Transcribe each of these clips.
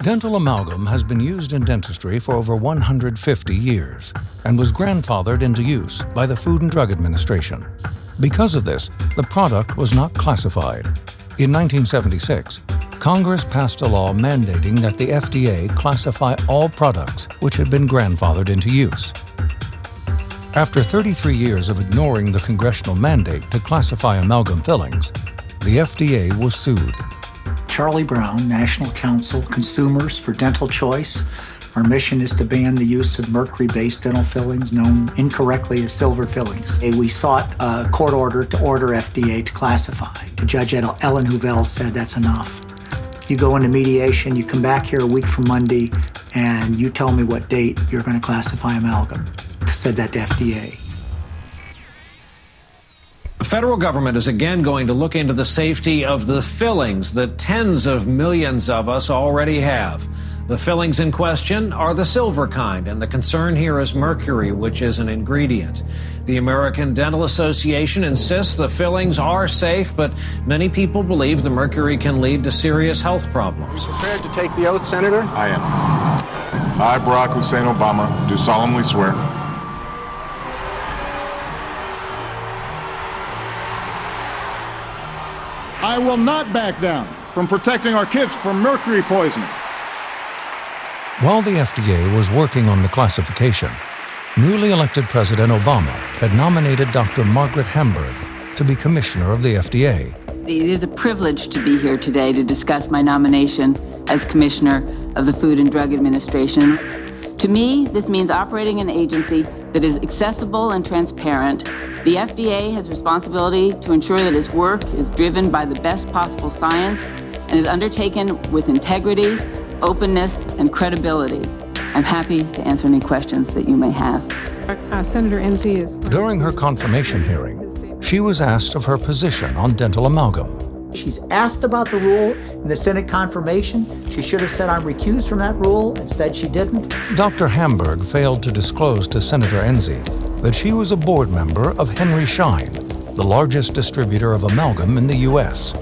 Dental amalgam has been used in dentistry for over 150 years and was grandfathered into use by the Food and Drug Administration. Because of this, the product was not classified. In 1976, Congress passed a law mandating that the FDA classify all products which had been grandfathered into use. After 33 years of ignoring the congressional mandate to classify amalgam fillings, the FDA was sued. Charlie Brown, National Council Consumers for Dental Choice. Our mission is to ban the use of mercury-based dental fillings known incorrectly as silver fillings. We sought a court order to order FDA to classify. Judge Ellen Hovell said that's enough. You go into mediation, you come back here a week from Monday, and you tell me what date you're going to classify amalgam. Said that to FDA. The federal government is again going to look into the safety of the fillings that tens of millions of us already have. The fillings in question are the silver kind, and the concern here is mercury, which is an ingredient. The American Dental Association insists the fillings are safe, but many people believe the mercury can lead to serious health problems. Are you prepared to take the oath, Senator? I am. I, Barack Hussein Obama, do solemnly swear I will not back down from protecting our kids from mercury poisoning. While the FDA was working on the classification, newly elected President Obama had nominated Dr. Margaret Hamburg to be commissioner of the FDA. It is a privilege to be here today to discuss my nomination as commissioner of the Food and Drug Administration. To me, this means operating an agency that is accessible and transparent. The FDA has responsibility to ensure that its work is driven by the best possible science and is undertaken with integrity, openness, and credibility. I'm happy to answer any questions that you may have. Senator Enzi is... During her confirmation hearing, she was asked of her position on dental amalgam. She's asked about the rule in the Senate confirmation. She should have said I'm recused from that rule. Instead, she didn't. Dr. Hamburg failed to disclose to Senator Enzi that she was a board member of Henry Schein, the largest distributor of amalgam in the U.S.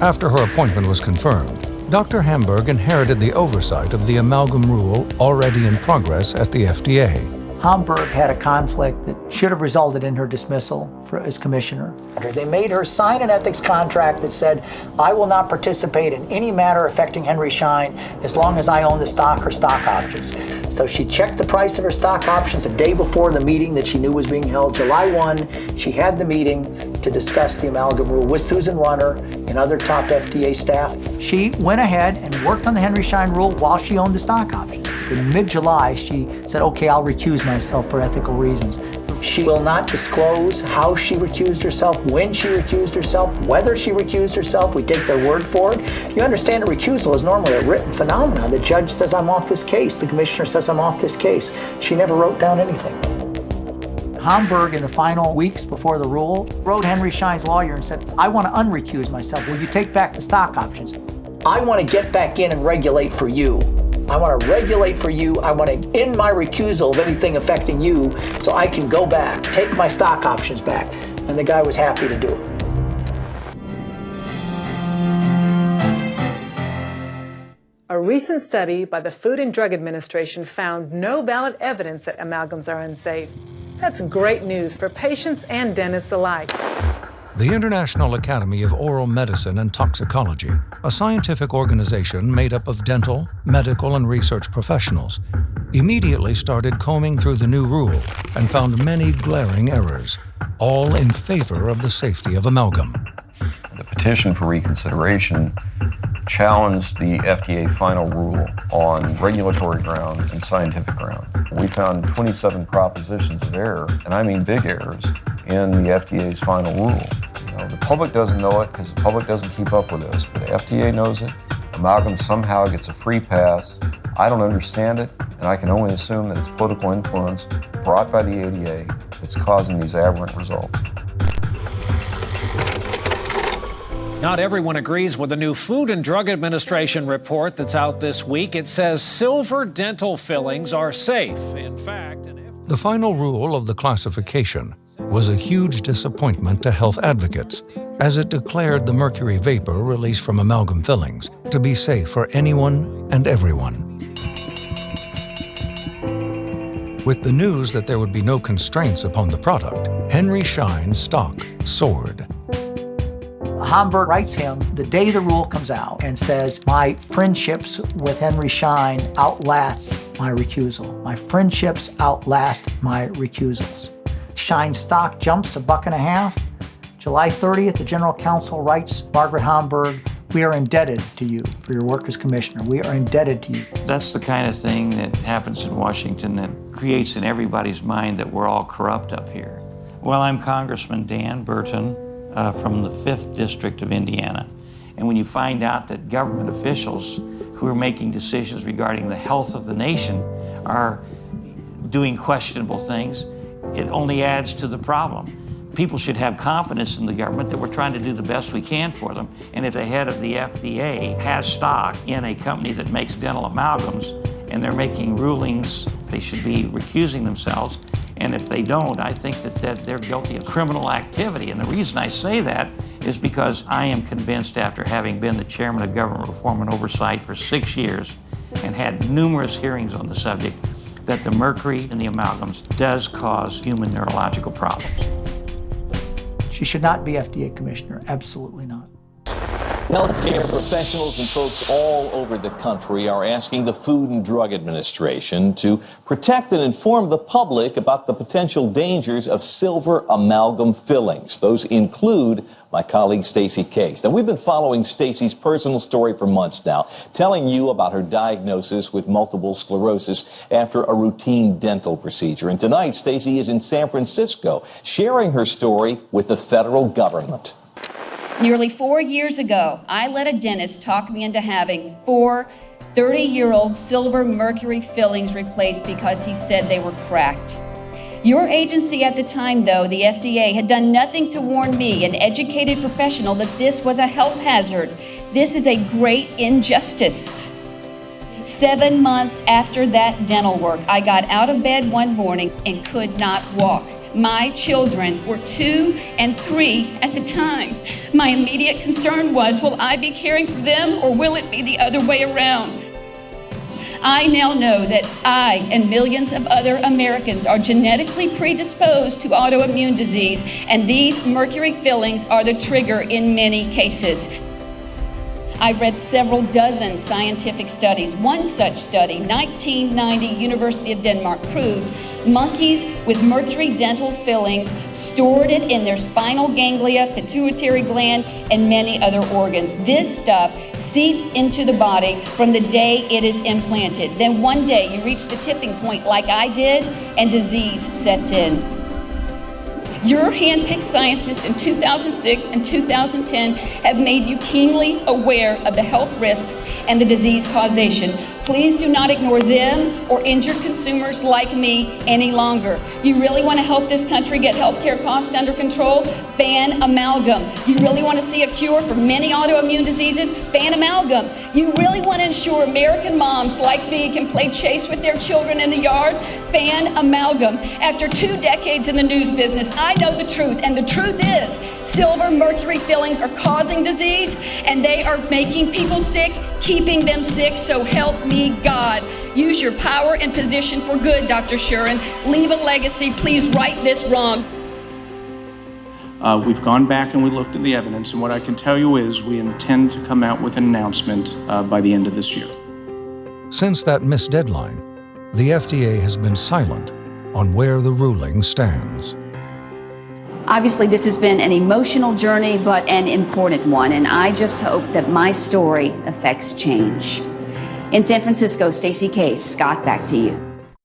After her appointment was confirmed, Dr. Hamburg inherited the oversight of the amalgam rule already in progress at the FDA. Hamburg had a conflict that should have resulted in her dismissal as commissioner. They made her sign an ethics contract that said, I will not participate in any matter affecting Henry Schein as long as I own the stock or stock options. So she checked the price of her stock options the day before the meeting that she knew was being held, July 1. She had the meeting to discuss the amalgam rule with Susan Runner and other top FDA staff. She went ahead and worked on the Henry Schein rule while she owned the stock options. In mid-July, she said, okay, I'll recuse myself for ethical reasons. She will not disclose how she recused herself, when she recused herself, whether she recused herself. We take their word for it. You understand a recusal is normally a written phenomenon. The judge says, I'm off this case. The commissioner says, I'm off this case. She never wrote down anything. Hamburg, in the final weeks before the rule, wrote Henry Schein's lawyer and said, I want to unrecuse myself. Will you take back the stock options? I want to get back in and regulate for you. I want to regulate for you. I want to end my recusal of anything affecting you so I can go back, take my stock options back. And the guy was happy to do it. A recent study by the Food and Drug Administration found no valid evidence that amalgams are unsafe. That's great news for patients and dentists alike. The International Academy of Oral Medicine and Toxicology, a scientific organization made up of dental, medical, and research professionals, immediately started combing through the new rule and found many glaring errors, all in favor of the safety of amalgam. The petition for reconsideration challenged the FDA final rule on regulatory grounds and scientific grounds. We found 27 propositions of error, and I mean big errors, in the FDA's final rule. The public doesn't know it because the public doesn't keep up with this, but the FDA knows it. Amalgam somehow gets a free pass. I don't understand it, and I can only assume that it's political influence brought by the ADA that's causing these aberrant results. Not everyone agrees with the new Food and Drug Administration report that's out this week. It says silver dental fillings are safe. In fact, the final rule of the classification was a huge disappointment to health advocates, as it declared the mercury vapor released from amalgam fillings to be safe for anyone and everyone. With the news that there would be no constraints upon the product, Henry Schein's stock soared. Hamburg writes him the day the rule comes out and says, my friendships with Henry Schein outlasts my recusal. My friendships outlast my recusals. Schein stock jumps $1.50. July 30th, the General Counsel writes Margaret Hamburg, we are indebted to you for your work as commissioner. We are indebted to you. That's the kind of thing that happens in Washington that creates in everybody's mind that we're all corrupt up here. Well, I'm Congressman Dan Burton from the 5th District of Indiana. And when you find out that government officials who are making decisions regarding the health of the nation are doing questionable things, it only adds to the problem. People should have confidence in the government that we're trying to do the best we can for them. And if the head of the FDA has stock in a company that makes dental amalgams and they're making rulings, they should be recusing themselves. And if they don't, I think that they're guilty of criminal activity. And the reason I say that is because I am convinced, after having been the chairman of Government Reform and Oversight for 6 years and had numerous hearings on the subject, that the mercury in the amalgams does cause human neurological problems. She should not be FDA commissioner, absolutely not. Healthcare professionals and folks all over the country are asking the Food and Drug Administration to protect and inform the public about the potential dangers of silver amalgam fillings. Those include my colleague Stacey Case. Now, we've been following Stacey's personal story for months now, telling you about her diagnosis with multiple sclerosis after a routine dental procedure. And tonight, Stacey is in San Francisco, sharing her story with the federal government. Nearly 4 years ago, I let a dentist talk me into having 4 30-year-old silver mercury fillings replaced because he said they were cracked. Your agency at the time, though, the FDA, had done nothing to warn me, an educated professional, that this was a health hazard. This is a great injustice. 7 months after that dental work, I got out of bed one morning and could not walk. My children were 2 and 3 at the time. My immediate concern was, will I be caring for them or will it be the other way around? I now know that I and millions of other Americans are genetically predisposed to autoimmune disease, and these mercury fillings are the trigger in many cases. I've read several dozen scientific studies. One such study, 1990, University of Denmark, proved monkeys with mercury dental fillings stored it in their spinal ganglia, pituitary gland, and many other organs. This stuff seeps into the body from the day it is implanted. Then one day you reach the tipping point like I did, and disease sets in. Your hand-picked scientists in 2006 and 2010 have made you keenly aware of the health risks and the disease causation. Please do not ignore them or injured consumers like me any longer. You really want to help this country get healthcare costs under control? Ban amalgam. You really want to see a cure for many autoimmune diseases? Ban amalgam. You really want to ensure American moms like me can play chase with their children in the yard? Ban amalgam. After 2 decades in the news business, I know the truth, and the truth is silver mercury fillings are causing disease, and they are making people sick, keeping them sick, so help me God. Use your power and position for good, Dr. Shuren. Leave a legacy. Please right this wrong. We've gone back and we looked at the evidence, and what I can tell you is we intend to come out with an announcement by the end of this year. Since that missed deadline, the FDA has been silent on where the ruling stands. Obviously, this has been an emotional journey, but an important one, and I just hope that my story affects change. In San Francisco, Stacey Case, Scott, back to you.